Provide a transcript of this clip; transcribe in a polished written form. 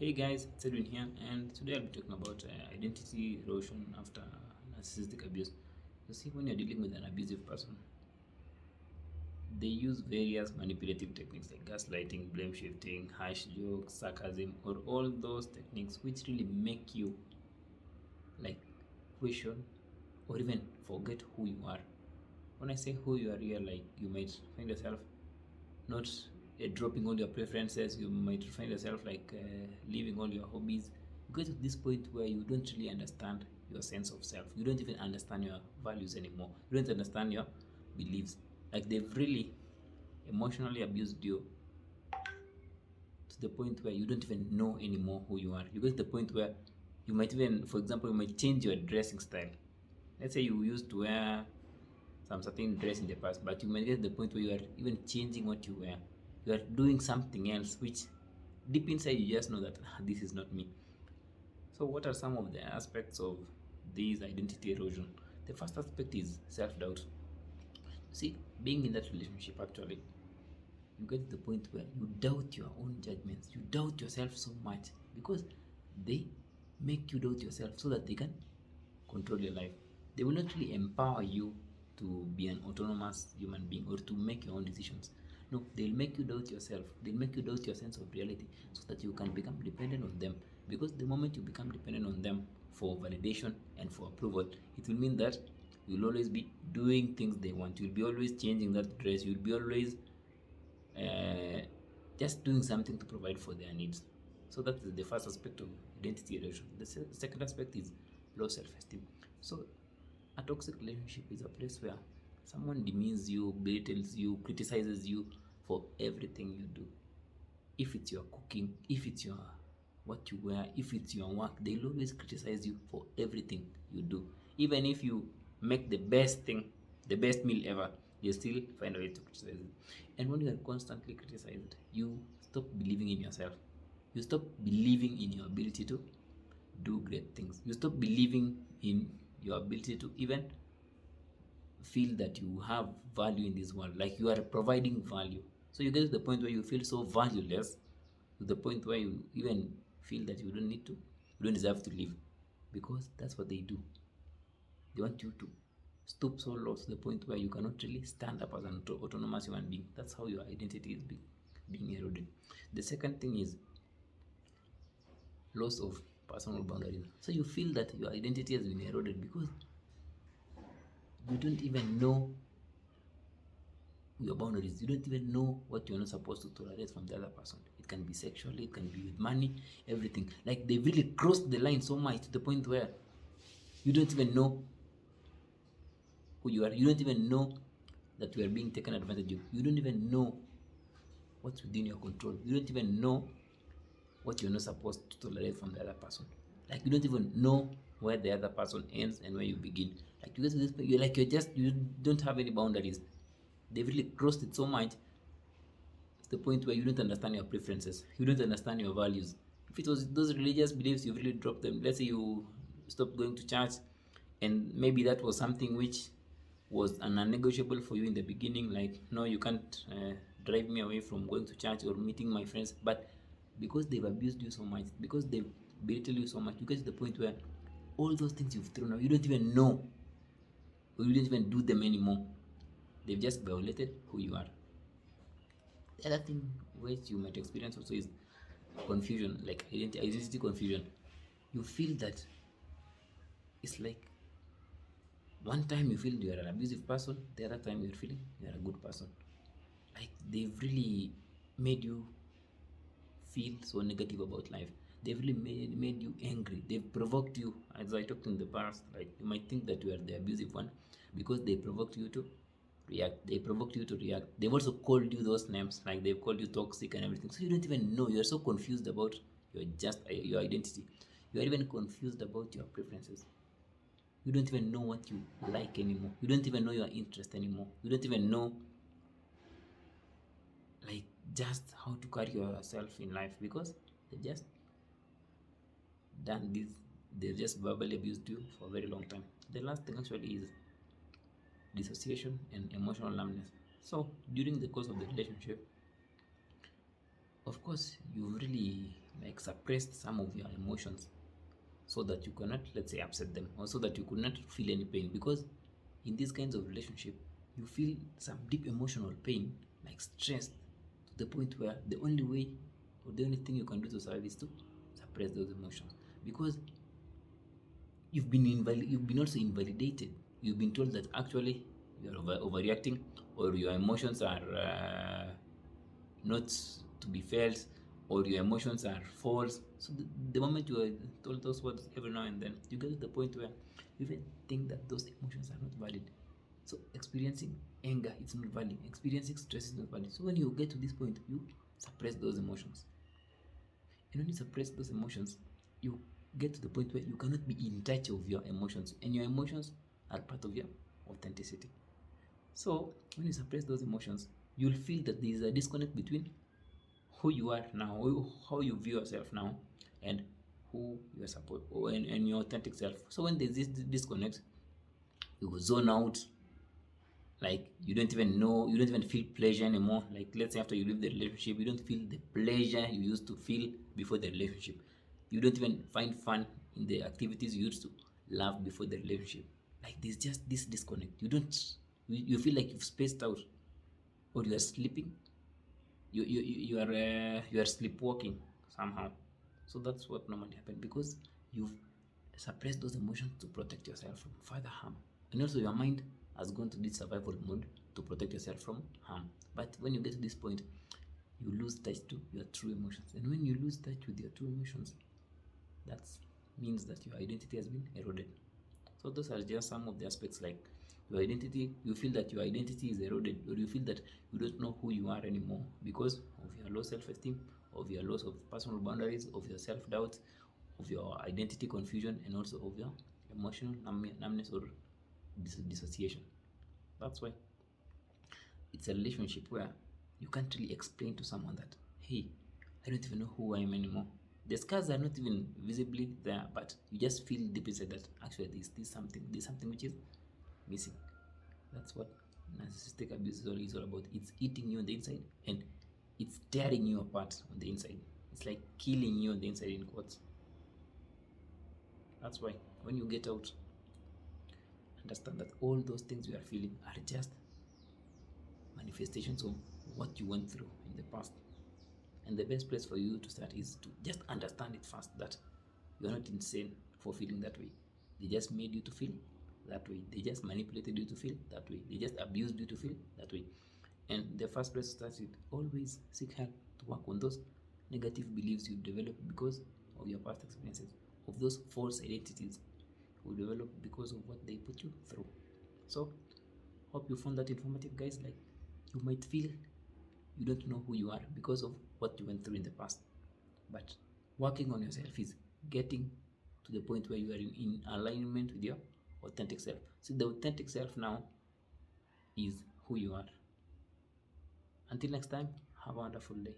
Hey guys, it's Edwin here, and today I'll be talking about identity erosion after narcissistic abuse. You see, when you're dealing with an abusive person, they use various manipulative techniques like gaslighting, blame shifting, harsh jokes, sarcasm, or all those techniques which really make you like question or even forget who you are. When I say who you are here, like you might find yourself not dropping all your preferences. You might find yourself like leaving all your hobbies. You get to this point where you don't really understand your sense of self. You don't even understand your values anymore. You don't understand your beliefs. Like they've really emotionally abused you to the point where you don't even know anymore who you are. You get to the point where you might even, for example, you might change your dressing style. Let's say you used to wear some certain dress in the past, but you might get to the point where you are even changing what you wear. You are doing something else, which deep inside you just know that this is not me. So, what are some of the aspects of this identity erosion? The first aspect is self doubt. See, being in that relationship, actually, you get to the point where you doubt your own judgments, you doubt yourself so much because they make you doubt yourself so that they can control your life. They will not really empower you to be an autonomous human being or to make your own decisions. No, they'll make you doubt yourself. They'll make you doubt your sense of reality so that you can become dependent on them. Because the moment you become dependent on them for validation and for approval, it will mean that you'll always be doing things they want. You'll be always changing that dress. You'll be always uh, just doing something to provide for their needs. So that is the first aspect of identity erosion. The second aspect is low self-esteem. So a toxic relationship is a place where someone demeans you, belittles you, criticizes you for everything you do. If it's your cooking, if it's your what you wear, if it's your work, they'll always criticize you for everything you do. Even if you make the best thing, the best meal ever, you still find a way to criticize it. And when you are constantly criticized, you stop believing in yourself. You stop believing in your ability to do great things. You stop believing in your ability to even feel that you have value in this world, like you are providing value. So you get to the point where you feel so valueless, to the point where you even feel that you don't need to, you don't deserve to live, because that's what they do. They want you to stoop so low to the point where you cannot really stand up as an autonomous human being. That's how your identity is being eroded. The second thing is loss of personal boundaries. So you feel that your identity has been eroded because you don't even know your boundaries. You don't even know what you're not supposed to tolerate from the other person. It can be sexually, it can be with money, everything. Like they really crossed the line so much to the point where you don't even know who you are. You don't even know that you are being taken advantage of. You don't even know what's within your control. You don't even know what you're not supposed to tolerate from the other person. Like you don't even know where the other person ends and where you begin. Like you get to this point, you don't have any boundaries. They've really crossed it so much to the point where you don't understand your preferences. You don't understand your values. If it was those religious beliefs, you've really dropped them. Let's say you stopped going to church, and maybe that was something which was a non-negotiable for you in the beginning. Like, no, you can't drive me away from going to church or meeting my friends. But because they've abused you so much, because they've belittled you so much, you get to the point where all those things you've thrown out, you don't even know, or you don't even do them anymore. They've just violated who you are. The other thing which you might experience also is confusion, like identity confusion. You feel that it's like one time you feel you are an abusive person, the other time you're feeling you are a good person. Like they've really made you feel so negative about life. They've really made you angry. They've provoked you. As I talked in the past, like you might think that you are the abusive one because they provoked you to react. They provoked you to react. They've also called you those names, like they've called you toxic and everything. So you don't even know. You're so confused about your identity. You are even confused about your preferences. You don't even know what you like anymore. You don't even know your interest anymore. You don't even know like just how to carry yourself in life because they've just done this. They've just verbally abused you for a very long time. The last thing actually is dissociation and emotional numbness. So during the course of the relationship, of course, you really like suppressed some of your emotions so that you cannot, let's say, upset them, or so that you could not feel any pain. Because in these kinds of relationship, you feel some deep emotional pain, like stress, to the point where the only way or the only thing you can do to survive is to suppress those emotions. Because you've been also invalidated. You've been told that actually you're overreacting, or your emotions are not to be felt, or your emotions are false. So the moment you are told those words every now and then, you get to the point where you even think that those emotions are not valid. So experiencing anger is not valid, experiencing stress is not valid. So when you get to this point, you suppress those emotions. And when you suppress those emotions, you get to the point where you cannot be in touch of your emotions, and your emotions are part of your authenticity. So when you suppress those emotions, you'll feel that there is a disconnect between who you are now, how you view yourself now, and who you are supposed, and your authentic self. So when there's this disconnect, you will zone out, like you don't even know, you don't even feel pleasure anymore. Like let's say after you leave the relationship, you don't feel the pleasure you used to feel before the relationship. You don't even find fun in the activities you used to love before the relationship. Like there's just this disconnect. You feel like you've spaced out, or you are sleeping. You are sleepwalking somehow. So that's what normally happens, because you've suppressed those emotions to protect yourself from further harm. And also your mind has gone to this survival mode to protect yourself from harm. But when you get to this point, you lose touch to your true emotions. And when you lose touch with your true emotions, that means that your identity has been eroded. So those are just some of the aspects, like your identity. You feel that your identity is eroded, or you feel that you don't know who you are anymore because of your low self-esteem, of your loss of personal boundaries, of your self-doubt, of your identity confusion, and also of your emotional numbness or dissociation. That's why it's a relationship where you can't really explain to someone that, hey, I don't even know who I am anymore. The scars are not even visibly there, but you just feel deep inside that actually there's something which is missing. That's what narcissistic abuse is all about. It's eating you on the inside, and it's tearing you apart on the inside. It's like killing you on the inside, in quotes. That's why when you get out, understand that all those things you are feeling are just manifestations of what you went through in the past. And the best place for you to start is to just understand it first, that you are not insane for feeling that way. They just made you to feel that way. They just manipulated you to feel that way. They just abused you to feel that way. And the first place to start with, always seek help to work on those negative beliefs you develop because of your past experiences, of those false identities you develop because of what they put you through. So, hope you found that informative, guys. Like, you might feel you don't know who you are because of what you went through in the past, but working on yourself is getting to the point where you are in alignment with your authentic self. So the authentic self now is who you are. Until next time, have a wonderful day.